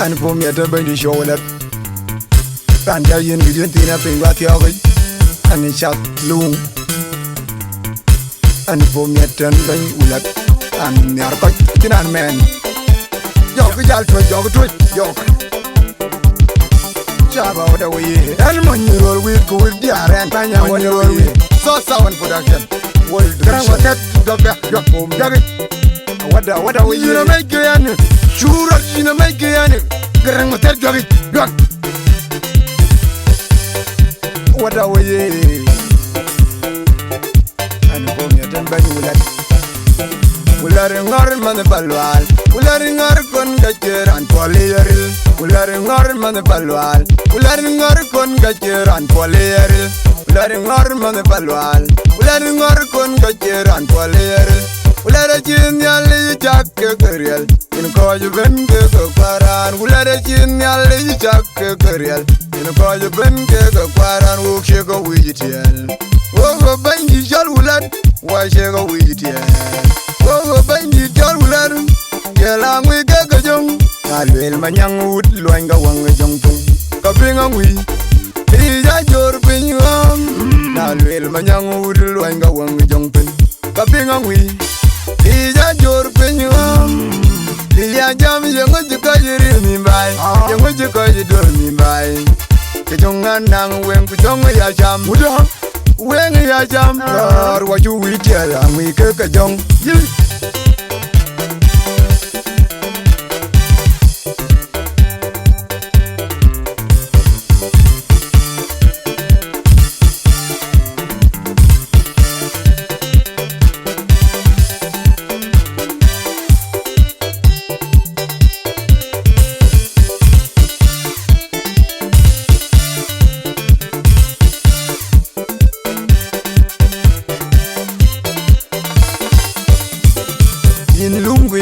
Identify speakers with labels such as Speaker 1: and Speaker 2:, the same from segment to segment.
Speaker 1: and for me at a bendy show that and tell you didn't think nothing about your way and it shot loom and for me at ten bendy ulat and near cut in a man yok jal to yok Java the way and when you roll with go with the and panya when you roll with so sound production world what that yok boom jaggy what are we you make it sure you make it grand what that jaggy yok what are we and for me at ten bendy ulat Ularingar man balwal, ularingar kon gacheran polieril, ularingar man balwal, ularingar kon gacheran polieril, ularingar man balwal, ularingar kon gacheran polieril, ularajin yali chakke gerial, in koju benge kwaran, ularajin yali chakke gerial, in koju benge kwaran, wukshe go wijitiel, wo banji jal ulad, wa shego wijitiel. Oh, banji jol ular, kela ngui gaga jong. Alwel manyang ud luanga wang jong tung. Kapinga ngui, ija jor pinyam. Alwel manyang ud luanga wang jong tung. Kapinga ngui, ija jor pinyam. Ija jam yango jikaji mimbai, yango jikaji dol mimbai. Kejongan nang weng kujongo ya jam. Udah. When ya jam, or what you will tell, and we cook a jong.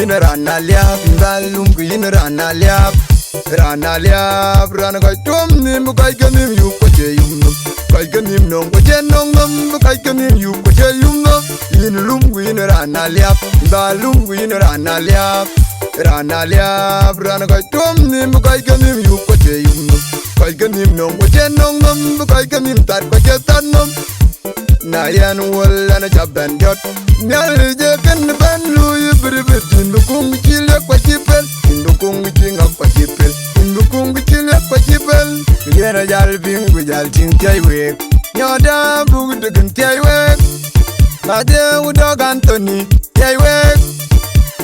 Speaker 1: Rana liap, balum kuin rana liap, rana kai tom nim kai kanim yu koche yum, kai kanim nong koche nong nom, kai kanim yu koche yum no. In lum kuin rana liap, balum kuin rana liap, rana kai tom nim kai kanim yu koche yum, kai kanim nong koche nong nom, kai kanim tar koche tar nom. Nayan wol ana jaban jot nyal je kan ban lu yibrit indukung chile kwa chipel indukung chinga kwa chipel indukung chile kwa chipel yera jal bingu jal ting tay wek nyoda bug de kan tay wek ade udog Anthony tay wek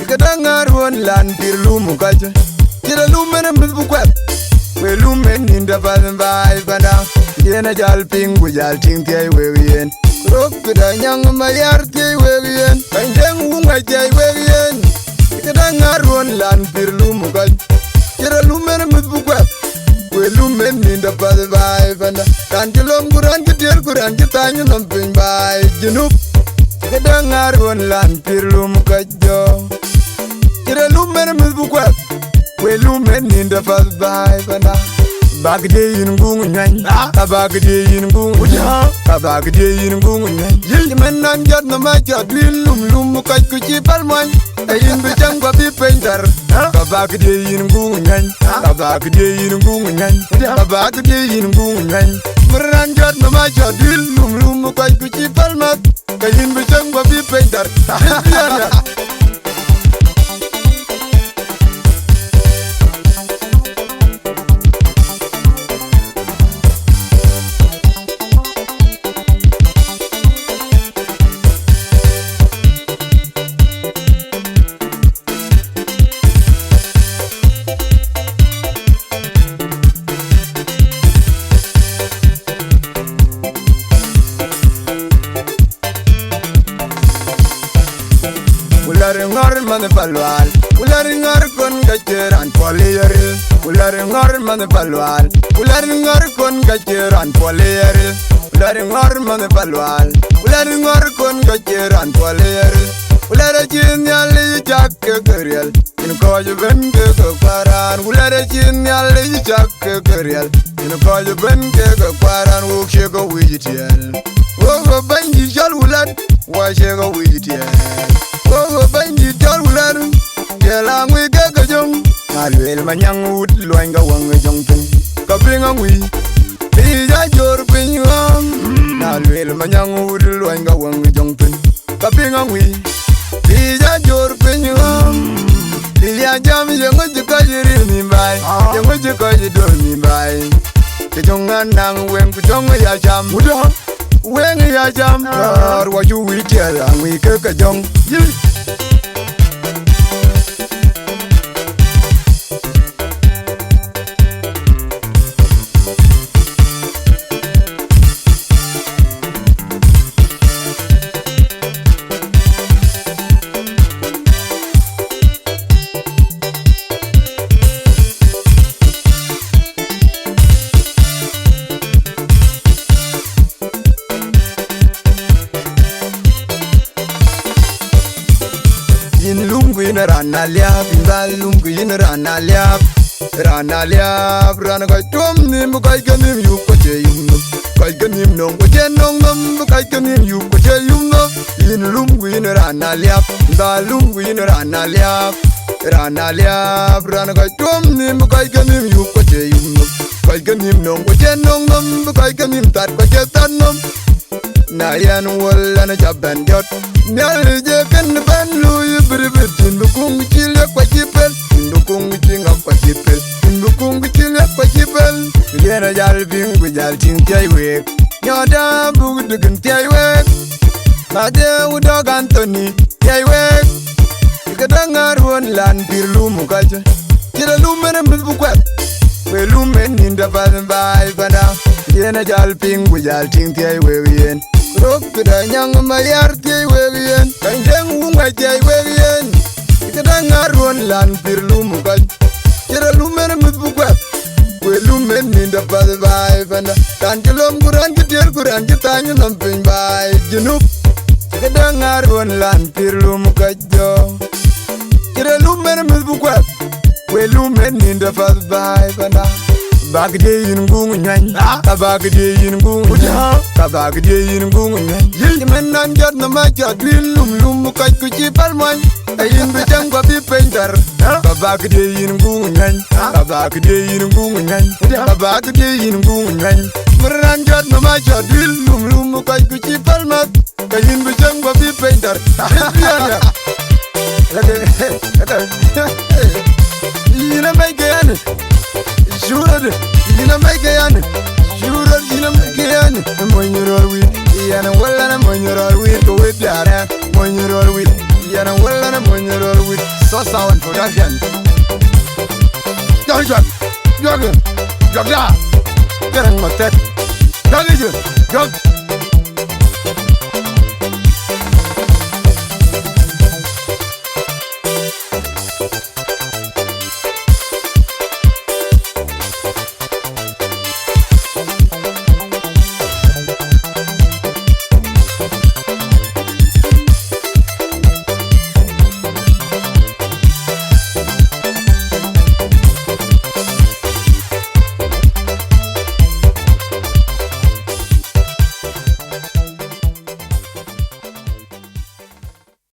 Speaker 1: ikadangar won lan pir lumu kaje tira lumen mbu kwet we lumen inda ban bai bana yena jal bingu jal ting tay wek yen Rok da nyang mayar tay wegien, kaindeng wunga tay wegien. Kita ngaruan lan pir lumu kaj, kira lumen mutbukwat. We lumen ninda pada bai banda, kan jelom kuran ketir kuran kitanya namping bai jenup. Kita ngaruan lan pir lumu kaj jo, kira lumen mutbukwat. We lumen ninda pada bai banda. Bagde yin gungu nyan, abagde yin gungu nyan, abagde yin gungu nyan. Yimen nan jat na macha dwin lum kaj kuchi palman. Ayin bicang babi painter, abagde yin gungu nyan, abagde yin gungu nyan, abagde yin gungu nyan. Meran jat na macha dwin lum kaj kuchi palman. Ayin bicang babi painter. Ularingar man balwal, ularingar kon gacheran polieril, ularingar man balwal, ularingar kon gacheran polieril, ularingar man balwal, ularingar kon gacheran polieril, ularajin yali chakke gerial, in koju benge kwaran, ularajin yali chakke gerial, in koju benge kwaran, wukshe go wijitiel, wo banji jal ulad, wa shego wijitiel. Oh, banji jol ular, kela ngui gaga jong, na lwel manyang ut lwanga wang jongten kapinga ngwi ija jor pinyam na lwel manyang ut lwanga wang jongten kapinga ngwi ija jor pinyam Lilia jam yango jikajiri ni bai yango jikajidol ni bai Kijonga nang weng kujonga ya jam weng ya jam Rar waju wikiel angwi ke kajong Yin rana liap, ingalum yin rana liap, rana kai tom nim kai ganim yu ko che yum no, kai ganim no ko che nong nom kai ganim yu ko che yum no, yin lum yin rana liap, ingalum yin rana liap, rana kai tom nim kai ganim yu ko che yum no, kai ganim no ko che nong nom kai ganim tat ko che tat nom. Na yan wala na jaban jot Nyal je kan ban lu yu bribitin Bukung chile kwa chipel Bukung chinga kwa chipel Bukung chile kwa chipel Yena jal bingu jal ching tiay wek Nyoda bugu dugun tiay wek Made udog Anthony tiay wek Ikadangar won lan pir lumu kacha Kira lumen mbizbukwet We lumen ninda fazen bai fana Yena jal bingu jal ching tiay wek yen Rok da nyang mayar tiay wegien Kanjeng wunga tiay wegien Ikada ngaruan lan pir lumu kaj Kira lumen mitbukwet We lumen ninda pad bai fanda Tan kilom kuran kitil kuran kitanyo namping bai Jinup Ikada ngaruan lan pir lumu kaj jo Kira lumen mitbukwet We lumen ninda pad bai fanda Bagde yin gungu nyan Kabagde yin gungu nyan Kabagde yin gungu nyan Yimen nan jat na macha Green lum lum kaj kuchi palman Ayin bichang kwa bi painter Kabagde yin gungu nyan Kabagde yin gungu nyan Kabagde yin gungu nyan Meran jat na macha Green lum lum kaj kuchi palman Ayin bichang kwa bi painter Biana Yina may gayane Shurad, yina make yan. Shurad, yina make yan. When you're all with, yana well and when you're all with, go with Yara. When you're all with, yana well and when you're all with, so sound production. Don't jog, jog, jog, get on my tech. Jog,